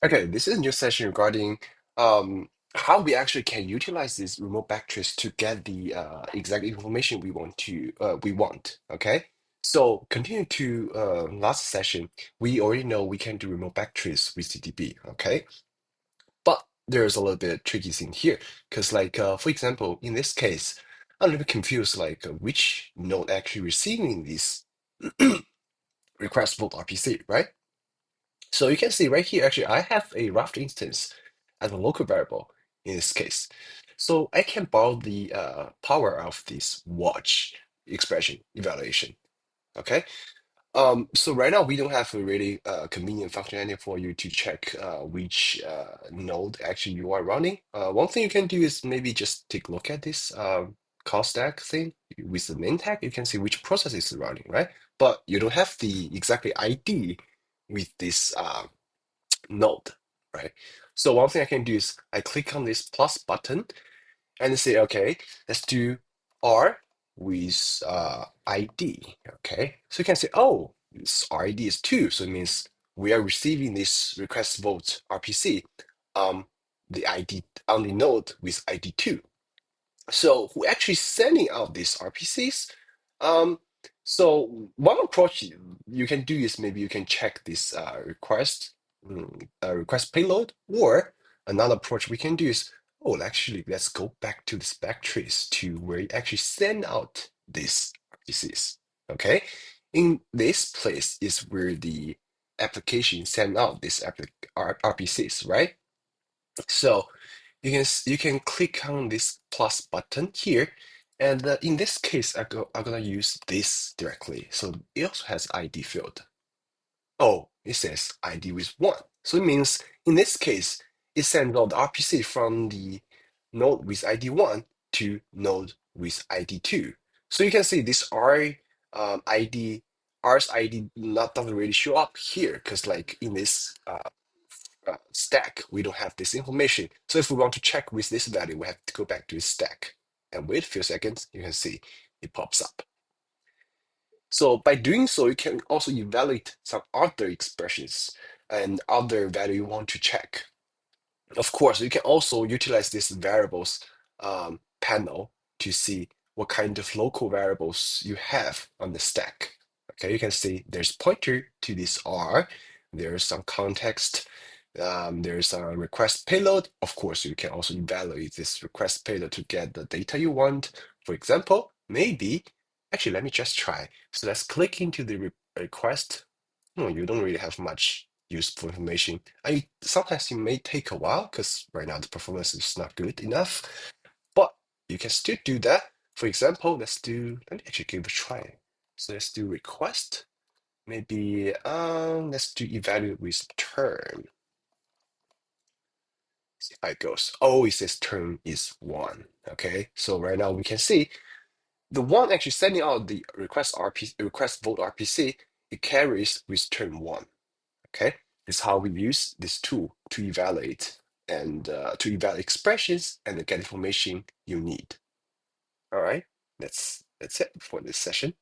Okay, this is a new session regarding how we actually can utilize this remote backtrace to get the exact information we want. Okay, so continue to last session, we already know we can do remote backtrace with CDB. Okay, but there's a little bit tricky thing here because, like for example, in this case, I'm a little bit confused, like which node actually receiving this request volt RPC, right? So you can see right here, actually, I have a raft instance as a local variable in this case. So I can borrow the power of this watch expression evaluation. Okay. So right now we don't have a really convenient functionality for you to check which node actually you are running. One thing you can do is maybe just take a look at this call stack thing with the main tag. You can see which process is running, right? But you don't have the exactly ID with this node, right? So one thing I can do is I click on this plus button and say, okay, let's do R with ID. Okay, so you can say, oh, this ID is 2, so it means we are receiving this request vote RPC, um, the ID on the node with ID 2. So who actually sending out these RPCs? Um, so one approach you can do is maybe you can check this request payload, or another approach we can do is, oh, actually, let's go back to this backtrace to where you actually send out these RPCs. Okay, in this place is where the application send out these RPCs, right? So you can click on this plus button here, and in this case, I'm gonna use this directly. So it also has ID field. Oh, it says ID with 1. So it means in this case, it sends all the RPC from the node with ID 1 to node with ID 2. So you can see this ID, R's ID not doesn't really show up here because like in this stack, we don't have this information. So if we want to check with this value, we have to go back to the stack and wait a few seconds. You can see it pops up. So by doing so, you can also evaluate some other expressions and other value you want to check. Of course, you can also utilize this variables panel to see what kind of local variables you have on the stack. Okay, you can see there's pointer to this R, there's some context, there's a request payload. Of course, you can also evaluate this request payload to get the data you want. For example, maybe, actually, let me just try. So let's click into the request. No, you don't really have much useful information. Sometimes it may take a while because right now the performance is not good enough, but you can still do that. For example, let me actually give it a try. So let's do request. Maybe let's do evaluate with term. See how it goes. Oh, it says term is 1. Okay, so right now we can see the one actually sending out the request vote RPC, it carries with term 1. Okay, this is how we use this tool to evaluate and to evaluate expressions and get information you need. All right, that's it for this session.